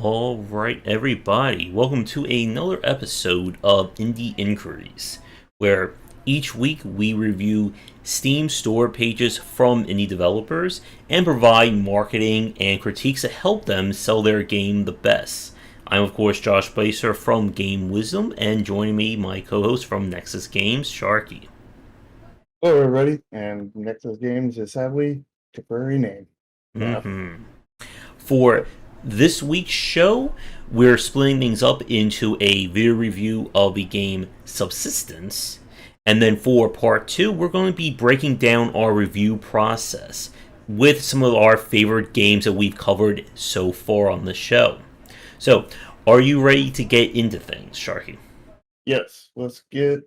All right, everybody, welcome to another episode of Indie Inquiries, where each week we review Steam store pages from indie developers and provide marketing and critiques to help them sell their game the best. I'm, of course, Josh Bycer from Game Wisdom, and joining me, my co host from Nexus Games, Sharky. Hello, everybody, and Nexus Games is sadly temporary name. Mm-hmm. For this week's show, we're splitting things up into a video review of the game Subsistence. And then for part two, we're going to be breaking down our review process with some of our favorite games that we've covered so far on the show. So, are you ready to get into things, Sharky? Yes, let's get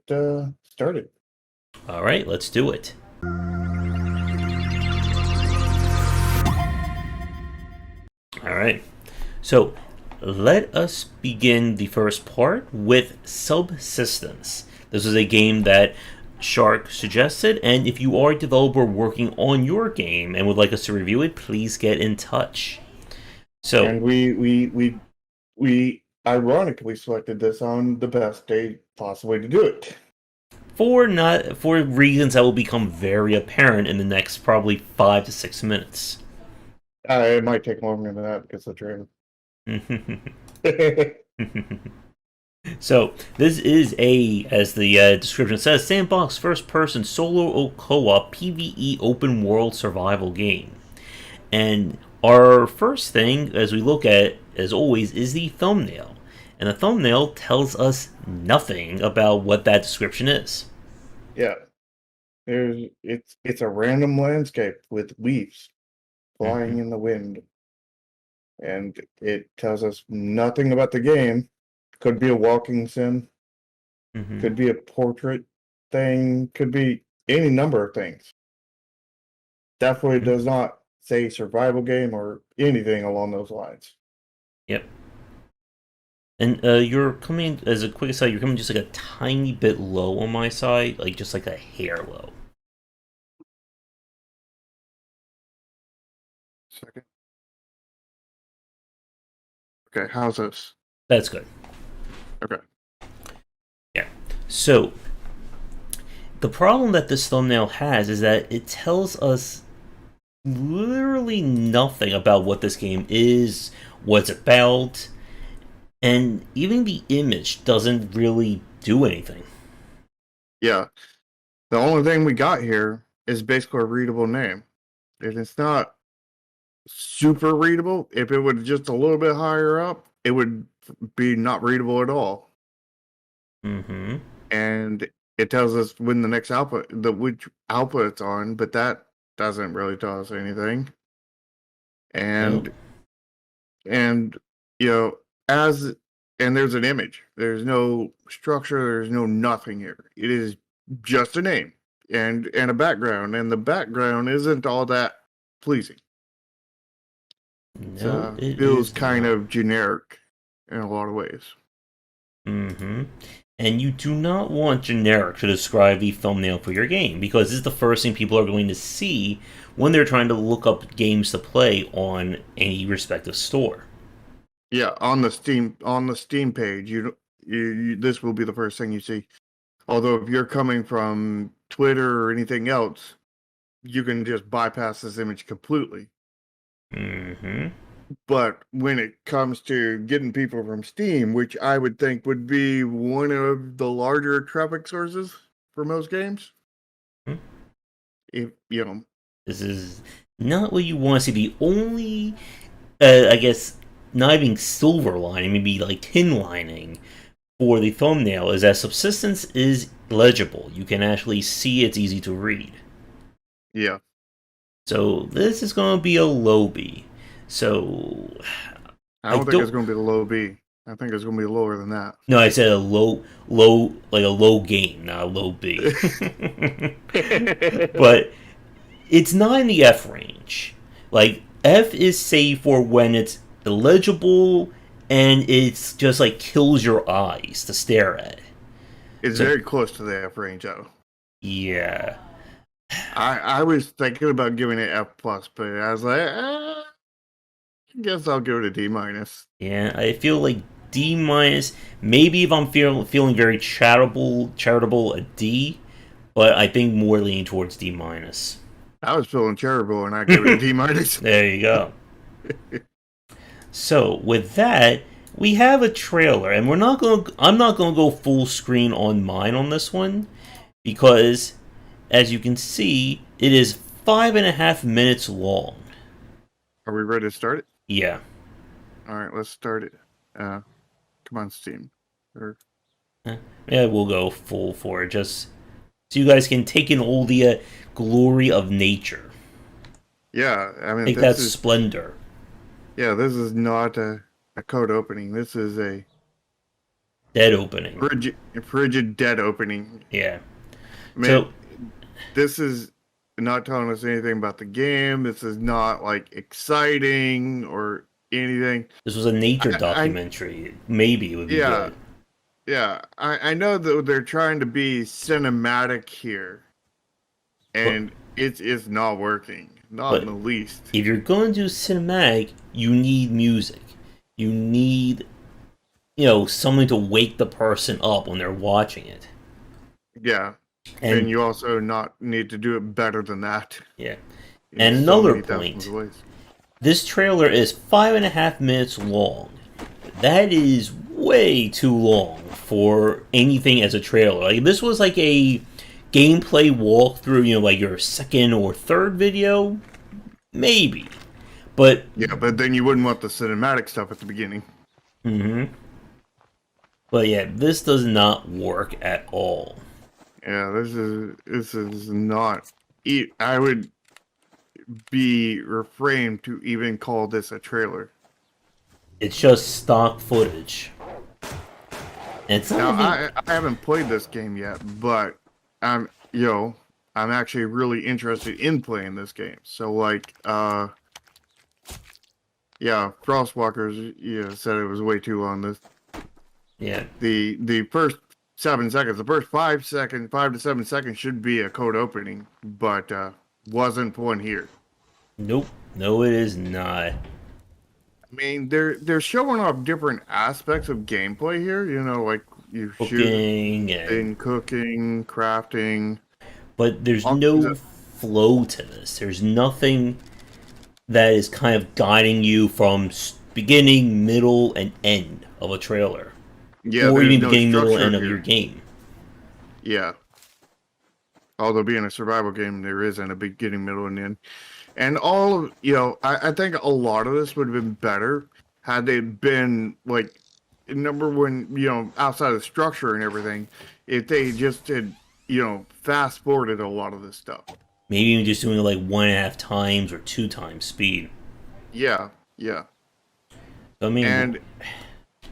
started. All right, let's do it. All right. So let us begin the first part with Subsistence. This is a game that Shark suggested, and if you are a developer working on your game and would like us to review it, please get in touch. So, And we ironically selected this on the best day possibly to do it. for reasons that will become very apparent in the next probably 5 to 6 minutes. It might take longer than that because of the trailer. So this is as the description says, sandbox first-person solo co-op PvE open world survival game. And our first thing, as we look at, as always, is the thumbnail. And the thumbnail tells us nothing about what that description is. Yeah, it's a random landscape with leaves flying in the wind, and it tells us nothing about the game. Could be a walking sim. Could be a portrait thing. Could be any number of things. Definitely does not say survival game or anything along those lines. Yep. And you're coming, as a quick aside, you're coming just like a tiny bit low on my side, like just like a hair low. Second. Okay, how's this? That's good. Okay. Yeah. So, the problem that this thumbnail has is that it tells us literally nothing about what this game is, what it's about, and even the image doesn't really do anything. Yeah. The only thing we got here is basically a readable name. And it's not super readable. If it was just a little bit higher up, it would be not readable at all. Mm-hmm. And it tells us when the next output, which output it's on, but that doesn't really tell us anything. And and as and there's an image. There's no structure. There's no nothing here. It is just a name and a background, and the background isn't all that pleasing. No, it feels is kind not. of generic in a lot of ways. Mm-hmm. And you do not want generic to describe the thumbnail for your game, because this is the first thing people are going to see when they're trying to look up games to play on any respective store. Yeah, on the Steam page, you this will be the first thing you see. Although if you're coming from Twitter or anything else, you can just bypass this image completely. Mm-hmm. But when it comes to getting people from Steam, which I would think would be one of the larger traffic sources for most games, Mm-hmm. if This is not what you want to see. The only, I guess, not even silver lining, maybe like tin lining for the thumbnail is that Subsistence is legible. You can actually see it's easy to read. yeah. So this is going to be a low B. So I I don't think it's don't. going to be a low B. I think it's going to be lower than that. No, I said a low, like a low game, not a low B. But it's not in the F range. Like F is safe for when it's illegible and it's just like kills your eyes to stare at. It's So very close to the F range, though. yeah, I was thinking about giving it F plus, but I was like, I guess I'll give it a D minus. Yeah, I feel like D minus. Maybe if I'm feeling very charitable, a D. But I think more leaning towards D minus. I was feeling charitable and I gave it a D minus. There you go. So with that, we have a trailer, and I'm not going to go full screen on mine on this one because, as you can see, it is 5.5 minutes long. Are we ready to start it? Yeah. All right, let's start it. Come on, Steam. Yeah, we'll go full for it, just so you guys can take in all the glory of nature. Yeah, I mean, Take that splendor. Yeah, this is not a code opening. This is a dead opening. Frigid dead opening. Yeah. I mean, this is not telling us anything about the game. This is not like exciting or anything. This was a nature documentary. Maybe it would be good. Yeah, I know that they're trying to be cinematic here, and it's not working. Not in the least. If you're going to do cinematic, you need music. You need, something to wake the person up when they're watching it. Yeah. And you also need to do it better than that. Yeah. And another point. This trailer is 5.5 minutes long. That is way too long for anything as a trailer. Like, this was like a gameplay walkthrough, like your second or third video, maybe. But yeah, but then you wouldn't want the cinematic stuff at the beginning. Mm-hmm. But yeah, this does not work at all. Yeah, this is not. I would be refrained to even call this a trailer. It's just stock footage. And it's not I haven't played this game yet, but I'm actually really interested in playing this game. So like, Frostwalkers, said it was way too long. Yeah. The first 7 seconds, the first 5 to 7 seconds should be a code opening, but wasn't one here. Nope. No, it is not. I mean, they're showing off different aspects of gameplay here. Like you cooking and cooking, crafting. But there's no flow to this. There's nothing that is kind of guiding you from beginning, middle, and end of a trailer. Yeah, or even beginning, middle, and end of your game. Yeah. Although being a survival game, there isn't a beginning, middle, and end. And all of, I think a lot of this would have been better had they been, like, number one, outside of structure and everything, if they just had, fast forwarded a lot of this stuff. Maybe even just doing it like 1.5 times or 2 times speed. Yeah. I mean, and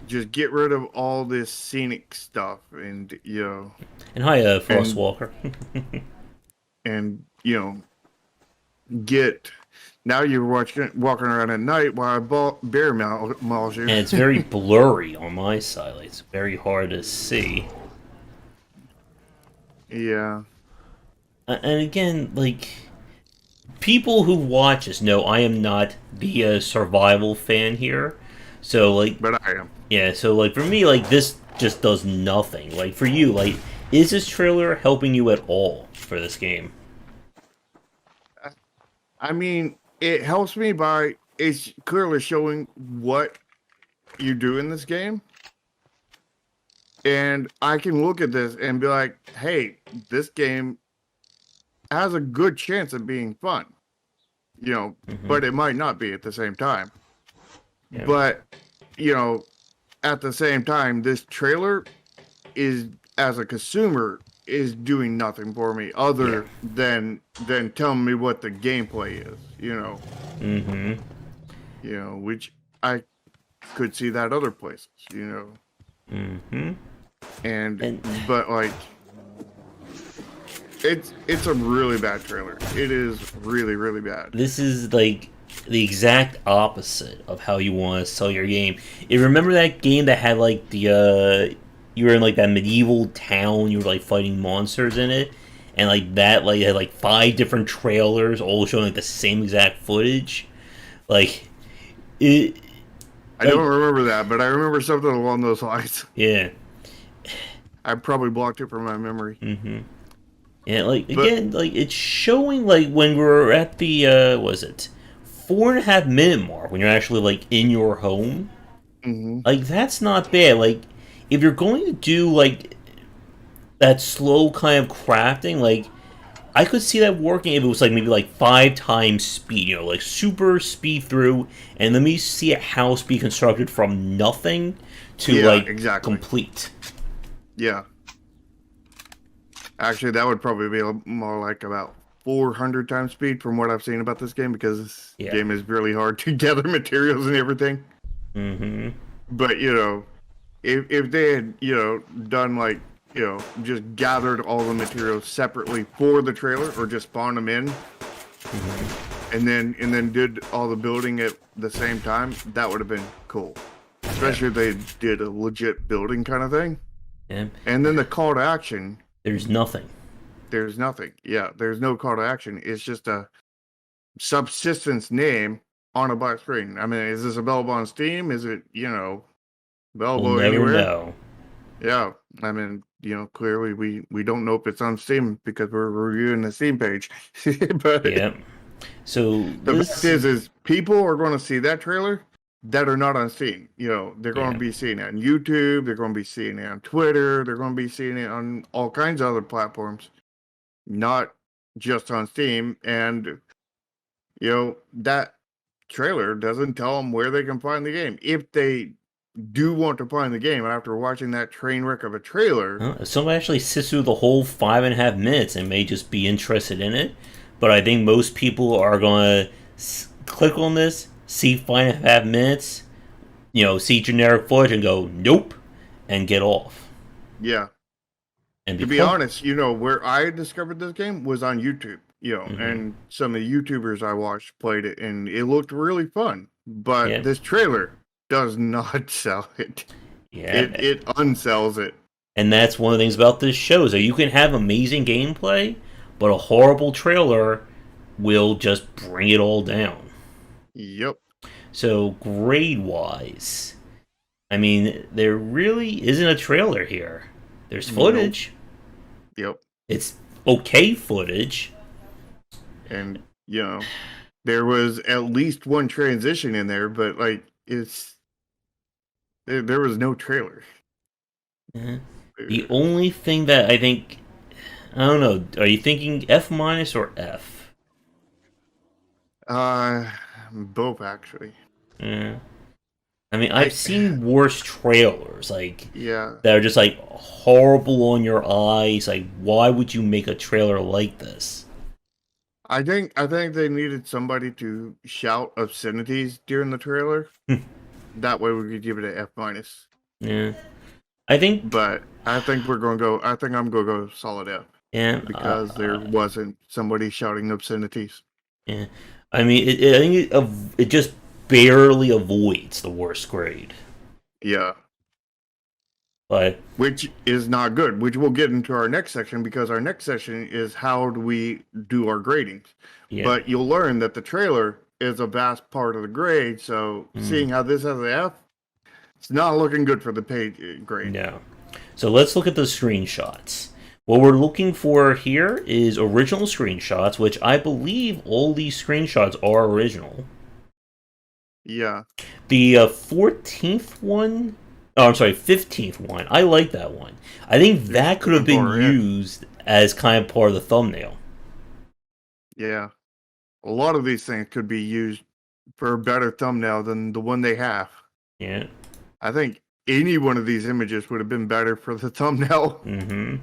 just get rid of all this scenic stuff and, And hi, Frostwalker. and, now you're walking around at night while a bear mauls you. And it's very blurry on my side. Like, it's very hard to see. Yeah. And again, like, people who watch this know I am not a survival fan here. So, like... But I am. Yeah, so, like, for me, like, this just does nothing. Like, for you, like, is this trailer helping you at all for this game? I mean, it helps me by it's clearly showing what you do in this game. And I can look at this and be like, hey, this game has a good chance of being fun. But it might not be at the same time. Yeah. But, at the same time, this trailer is, as a consumer, is doing nothing for me other than telling me what the gameplay is, which I could see that other places, but like it's a really bad trailer. It is really, really bad. This is like the exact opposite of how you want to sell your game. You remember that game that had like the you were in like that medieval town, you were like fighting monsters in it, and like that like had like 5 different trailers all showing like the same exact footage. Like it I like don't remember that, but I remember something along those lines. yeah. I probably blocked it from my memory. Mm-hmm. And like But again, like it's showing like when we're at the was it 4.5 minute mark when you're actually like in your home. mhm. Like that's not bad. Like if you're going to do like that slow kind of crafting, like I could see that working if it was like maybe like 5 times speed, like super speed through, and let me see a house be constructed from nothing to Yeah, like exactly. complete. Yeah. Actually, that would probably be more like about 400 times speed from what I've seen about this game because this Yeah. game is really hard to gather materials and everything. Mm-hmm. But, if they had, done like, just gathered all the materials separately for the trailer or just spawned them in Mm-hmm. and then did all the building at the same time, that would have been cool. Yeah. Especially if they did a legit building kind of thing. Yeah. And then the call to action, There's nothing. there's nothing. Yeah, there's no call to action. It's just a subsistence name on a black screen. I mean, is this available on Steam? Is it, We'll available never anywhere? know. Yeah. I mean, clearly we don't know if it's on Steam because we're reviewing the Steam page. But Yeah. So the fact this. is people are going to see that trailer that are not on Steam. They're going to Yeah. be seeing it on YouTube. They're going to be seeing it on Twitter. They're going to be seeing it on all kinds of other platforms, not just on Steam. And that trailer doesn't tell them where they can find the game. If they do want to find the game after watching that train wreck of a trailer, If someone actually sits through the whole 5.5 minutes and may just be interested in it, but I think most people are going to click on this, see 5.5 minutes, see generic footage and go nope, and get off. yeah. And To be because honest, where I discovered this game was on YouTube. mm-hmm. And some of the YouTubers I watched played it, and it looked really fun. But Yeah, this trailer does not sell it. yeah, It unsells it. and that's one of the things about this show is that you can have amazing gameplay, but a horrible trailer will just bring it all down. Yep. So grade wise, I mean, there really isn't a trailer here. There's Nope. footage. Yep. It's okay footage. And there was at least one transition in there, but like there was no trailer. Uh, The only thing that I think, I don't know, are you thinking F minus or F? Uh, both actually. Uh, I mean, I've I seen worse trailers, like, yeah. that are just, like, horrible on your eyes. Like, why would you make a trailer like this? I think they needed somebody to shout obscenities during the trailer. That way we could give it an F minus. Yeah. I think, But I think we're gonna go. I think I'm gonna go solid F yeah, because there wasn't somebody shouting obscenities. yeah. I mean, I think it just barely avoids the worst grade. Yeah, But, which is not good. Which we'll get into our next section because our next section is how do we do our gradings. yeah. But you'll learn that the trailer is a vast part of the grade. So seeing how this has an F, it's not looking good for the page grade. No. So let's look at the screenshots. What we're looking for here is original screenshots, which I believe all these screenshots are original. Yeah. The 14th one, oh, I'm sorry, 15th one, I like that one. I think that could have been used as kind of part of the thumbnail. Yeah. A lot of these things could be used for a better thumbnail than the one they have. Yeah. I think any one of these images would have been better for the thumbnail. Mm-hmm.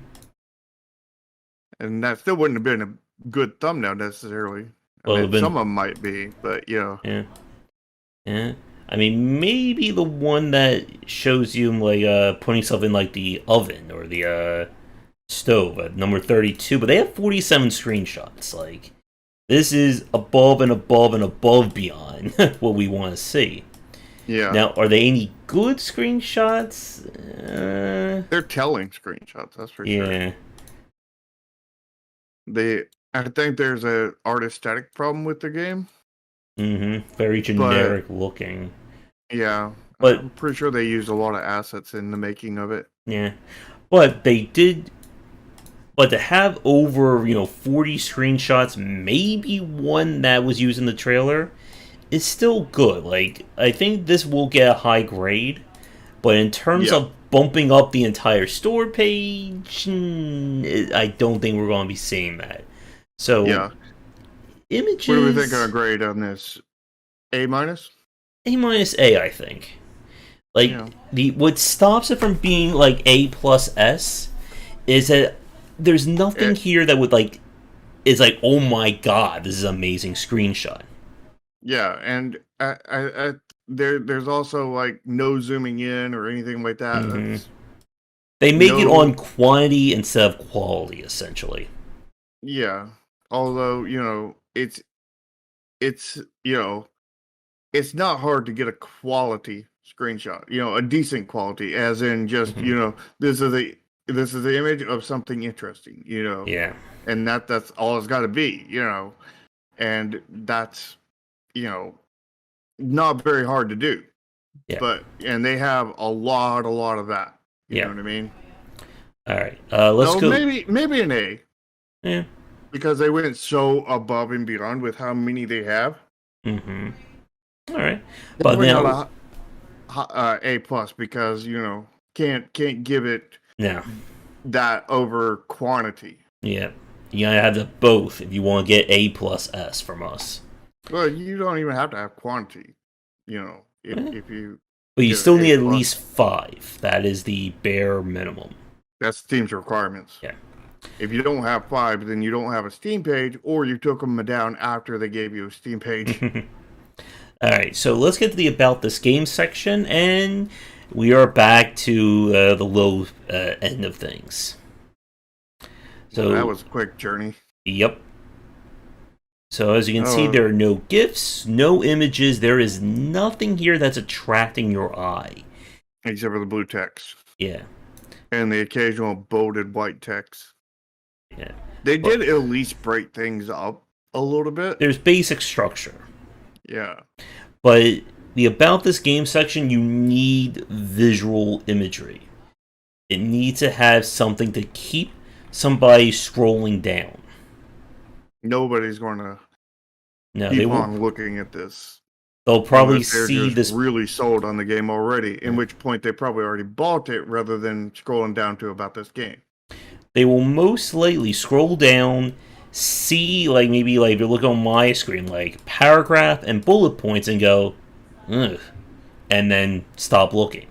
And that still wouldn't have been a good thumbnail necessarily. Well, I mean, some of them might be, but yeah. Yeah. I mean, maybe the one that shows you like putting stuff in like the oven or the stove at number 32, but they have 47 screenshots. Like, this is above and above and above beyond what we want to see. yeah. Now, are they any good screenshots? They're telling screenshots, that's for sure. Yeah. I think there's a art aesthetic problem with the game. Very But generic looking. yeah, But I'm pretty sure they used a lot of assets in the making of it. yeah, but they did. But to have over 40 screenshots, maybe one that was used in the trailer, is still good. Like I think this will get a high grade, but in terms Yeah, of bumping up the entire store page, I don't think we're going to be seeing that. So yeah. What do we think on a images grade on this? A minus? A minus A, I think. Like Yeah, the what stops it from being like A plus S is that there's nothing it, here that would like is like, oh my god, this is an amazing screenshot. yeah, and there's also like no zooming in or anything like that. hmm That's They make it on no, quantity instead of quality, essentially. yeah. Although it's it's not hard to get a quality screenshot. A decent quality, as in just hmm this is the image of something interesting. Yeah, And that's all it's got to be. And that's you know not very hard to do. yeah, And they have a lot of that. You know yeah. what I mean? All right, let's So go. maybe an A, Yeah. because they went so above and beyond with how many they have. hmm All right, but Definitely not now, A plus, because can't give it now, that over quantity. yeah, you gotta have the both if you want to get A plus S from us. Well, you don't even have to have quantity. Eh, If you But you get still an A need at plus, least five. That is the bare minimum. that's Steam's requirements. Yeah. If you don't have five, then you don't have a Steam page, or you took them down after they gave you a Steam page. All right, so let's get to the about this game section, and we are back to the low end of things. Well, that So, was a quick journey. yep. So as you can see, Oh, there are no GIFs, no images. There is nothing here that's attracting your eye. except for the blue text Yeah, and the occasional bolded white text. yeah. They But did at least break things up a little bit. there's basic structure. Yeah. But the about this game section, you need visual imagery. It needs to have something to keep somebody scrolling down. Nobody's going to No, they keep will. on looking at this They'll probably unless they're see just this. really sold on the game already, in which point they probably already bought it rather than scrolling down to about this game. They will most likely scroll down, see like maybe like they're looking on my screen like paragraph and bullet points and go, ugh, and then stop looking.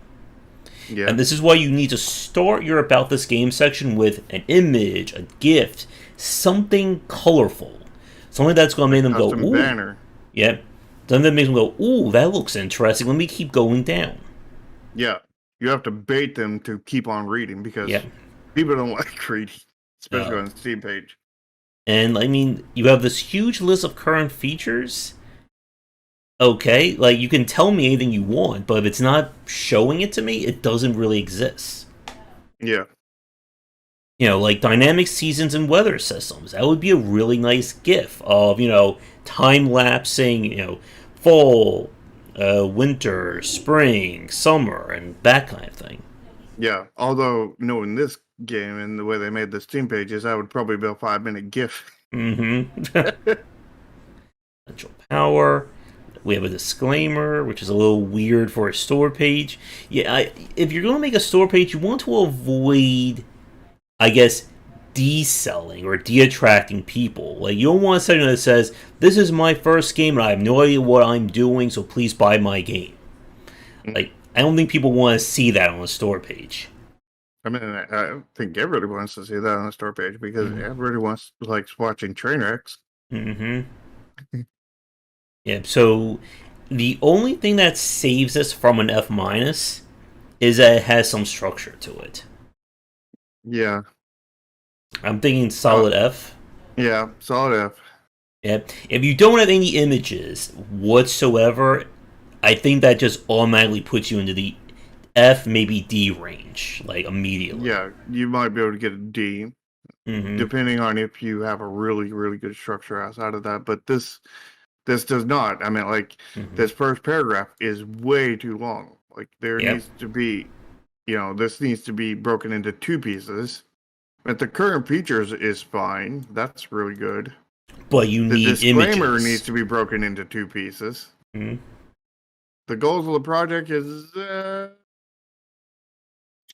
Yeah. And this is why you need to start your about this game section with an image, a gift, something colorful, something that's going to make them go, Custom ooh, banner. yeah, something that makes them go, ooh, that looks interesting. Let me keep going down. Yeah. You have to bait them to keep on reading, because Yeah. people don't like reading, especially Uh, on the Steam page. and I mean, you have this huge list of current features. Okay, like you can tell me anything you want, but if it's not showing it to me, it doesn't really exist. Yeah. Like dynamic seasons and weather systems. That would be a really nice GIF of, time lapsing, fall, winter, spring, summer, and that kind of thing. Yeah. Although, in this game and the way they made the Steam pages, that would probably be a 5-minute GIF. Mm-hmm. Central power. We have a disclaimer, which is a little weird for a store page. Yeah, if you're going to make a store page, you want to avoid, I guess, de-selling or de-attracting people. Like, you don't want something that says, this is my first game and I have no idea what I'm doing, so please buy my game. Like, I don't think people want to see that on a store page. I mean, I think everybody wants to see that on the store page, because everybody likes watching train wrecks. Mm-hmm. Yeah, so the only thing that saves us from an F minus is that it has some structure to it. Yeah. I'm thinking solid F. Yeah. Solid F. Yeah. If you don't have any images whatsoever, I think that just automatically puts you into the F, maybe D range, like immediately. Yeah. You might be able to get a D, Mm-hmm. depending on if you have a really, really good structure outside of that. But this This does not. I mean, like, Mm-hmm. this first paragraph is way too long. Like, there Yep. needs to be, this needs to be broken into two pieces. But the current features is fine. That's really good. But you The need disclaimer images. needs to be broken into two pieces. Mm-hmm. The goals of the project is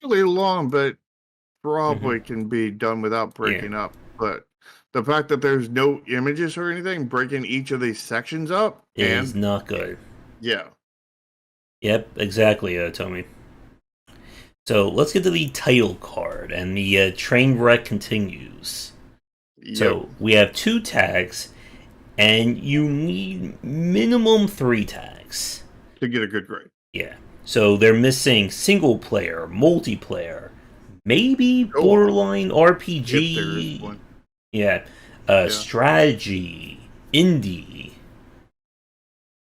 really long, but probably can be done without breaking up. But the fact that there's no images or anything, breaking each of these sections up, Is not good. yeah. Yep, exactly, Tommy. So let's get to the title card, and the train wreck continues. Yep. So we have 2 tags, and you need minimum 3 tags to get a good grade. Yeah. So they're missing single player, multiplayer, maybe borderline RPG. If there is one. Yeah. Strategy, indie.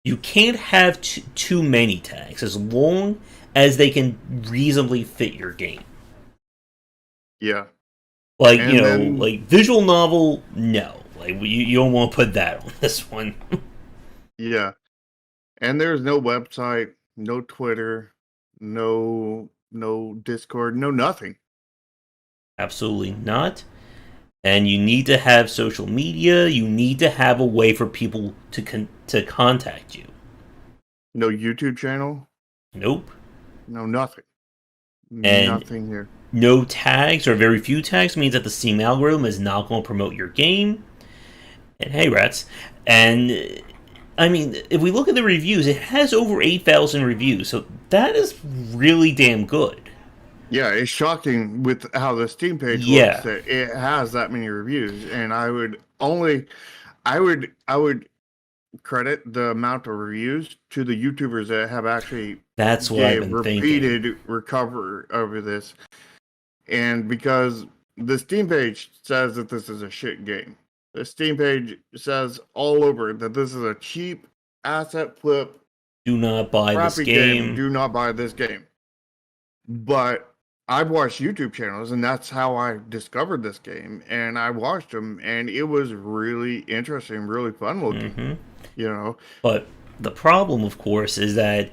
You can't have too many tags as long as they can reasonably fit your game. Yeah. Like, like visual novel, no. Like, you don't want to put that on this one. Yeah. And there's no website, no Twitter, no Discord, no nothing. Absolutely not. And you need to have social media. You need to have a way for people to contact you. No YouTube channel? Nope. No, nothing. And nothing here. No tags or very few tags means that the Steam algorithm is not going to promote your game. And hey, rats. And I mean, if we look at the reviews, it has over 8,000 reviews, so that is really damn good. Yeah, it's shocking with how the Steam page looks that it has that many reviews, and I would credit the amount of reviews to the YouTubers that have actually that's what I've been repeated thinking. recover over this, and because the Steam page says that this is a shit game. The Steam page says all over that this is a cheap asset flip. Do not buy this game. Do not buy this game. But I've watched YouTube channels, and that's how I discovered this game. And I watched them, and it was really interesting, really fun looking. Mm-hmm. But the problem, of course, is that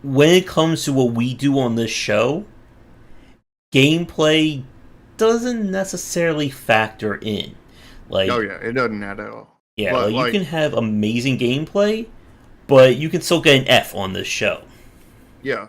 when it comes to what we do on this show, gameplay doesn't necessarily factor in. Like, oh yeah, it doesn't at all. Yeah, but you can have amazing gameplay, but you can still get an F on this show. Yeah,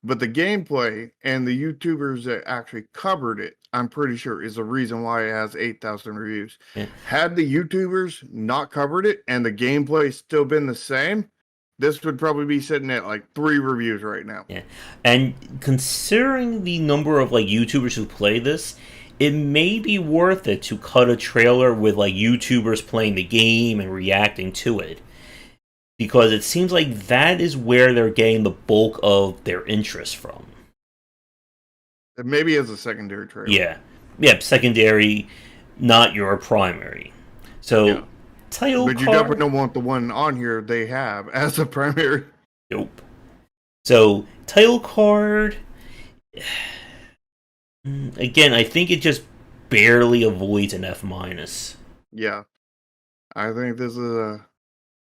but the gameplay and the YouTubers that actually covered it, I'm pretty sure, is the reason why it has 8,000 reviews. Yeah. Had the YouTubers not covered it and the gameplay still been the same, this would probably be sitting at like 3 reviews right now. Yeah, and considering the number of YouTubers who play this, it may be worth it to cut a trailer with YouTubers playing the game and reacting to it. Because it seems like that is where they're getting the bulk of their interest from. Maybe as a secondary trailer. Yeah, secondary, not your primary. So, title card... But you definitely don't want the one on here they have as a primary. Nope. So, title card... Again, I think it just barely avoids an F-. Yeah. I think this is a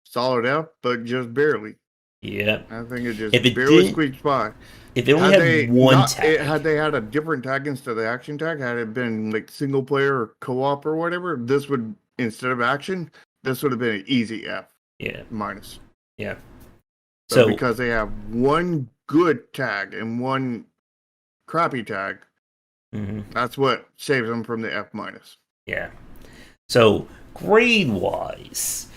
solid F, but just barely. Yeah. I think it just barely squeaked by. If it only had one tag. Had they had a different tag instead of the action tag, had it been single player or co-op or whatever, this would, instead of action, this would have been an easy F. Yeah. Minus. Yeah. So because they have one good tag and one crappy tag, that's what saves them from the F-. Yeah. So, grade-wise,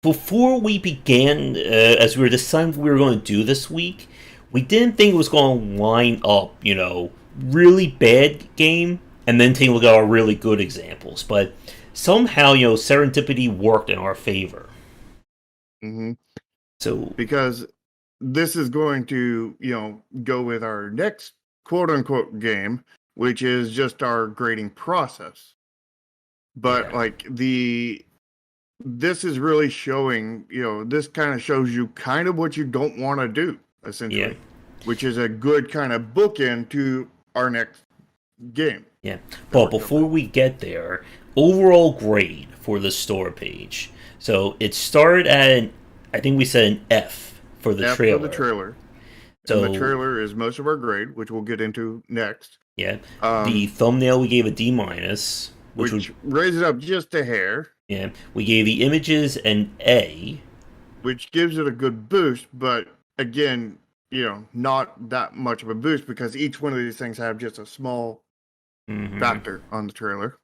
before we began, as we were deciding what we were going to do this week, we didn't think it was going to line up, really bad game, and then take a look at our really good examples. But somehow, serendipity worked in our favor. Mm-hmm. So, because this is going to, go with our next quote-unquote game, which is just our grading process. But this is really showing, this kind of shows you kind of what you don't want to do, essentially, which is a good kind of bookend to our next game. Yeah, but before we get there, overall grade for the store page. So it started at, I think we said an F for the F for the trailer. trailer. And the So trailer is most of our grade, which we'll get into next. yeah, the thumbnail we gave a D minus, Which raises up just a hair. Yeah, we gave the images an A, which gives it a good boost, but again, not that much of a boost because each one of these things have just a small factor on the trailer.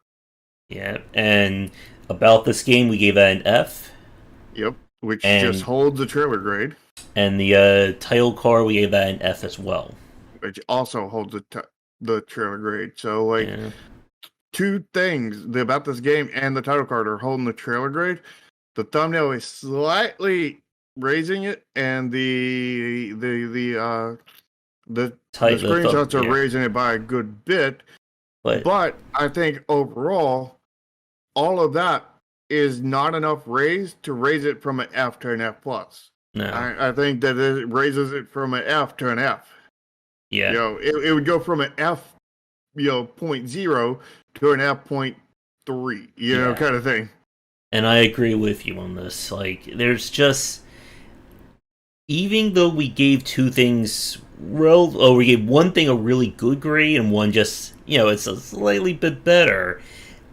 Yeah, and about this game, we gave that an F. Yep, which just holds the trailer grade. And the title card, we gave that an F as well, which also holds the trailer grade. So, two things about this game and the title card are holding the trailer grade. The thumbnail is slightly raising it, and the screenshots are raising it by a good bit. But I think overall, all of that is not enough raise to raise it from an F to an F plus. No, I think that it raises it from an F to an F. Yeah, it would go from an F, 0.0 to an F.3, kind of thing. And I agree with you on this. Like, there's just, even though we gave two things, we gave one thing a really good grade and one just, it's a slightly bit better.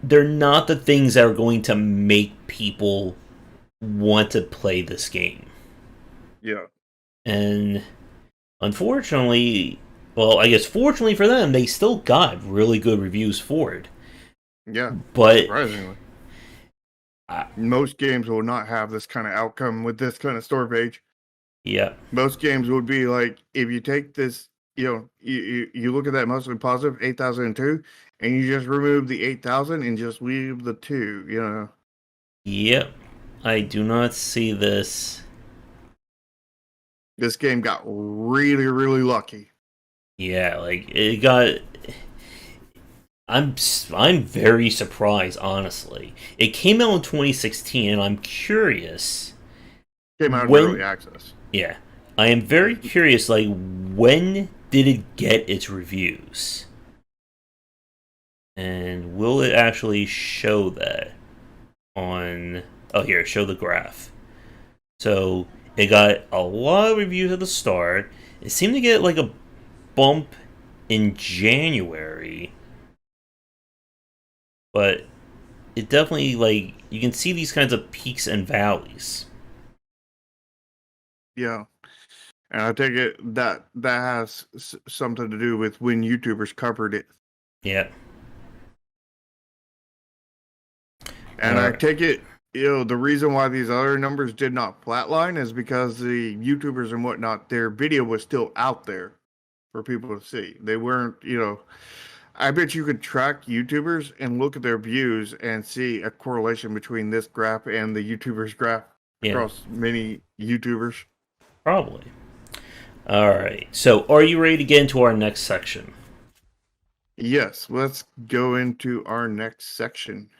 They're not the things that are going to make people want to play this game. Yeah. And unfortunately, well, I guess fortunately for them, they still got really good reviews for it. Yeah, but surprisingly. Most games will not have this kind of outcome with this kind of store page. Yeah. Most games would be like, if you take this, you look at that mostly positive 8,002, and you just remove the 8,000 and just leave the 2, Yep. I do not see this. This game got really, really lucky. Yeah, like, it got... I'm very surprised, honestly. It came out in 2016, and I'm curious. Came out in early access. Yeah. I am very curious, like, when did it get its reviews? And will it actually show that on... Oh, here, show the graph. So, it got a lot of reviews at the start. It seemed to get, like, a bump in January. But it definitely, like, you can see these kinds of peaks and valleys. Yeah. And I take it that has something to do with when YouTubers covered it. Yeah. And I take it, the reason why these other numbers did not flatline is because the YouTubers and whatnot, their video was still out there for people to see. They weren't, I bet you could track YouTubers and look at their views and see a correlation between this graph and the YouTubers graph across many YouTubers. Probably. All right. So, are you ready to get into our next section? Yes, let's go into our next section.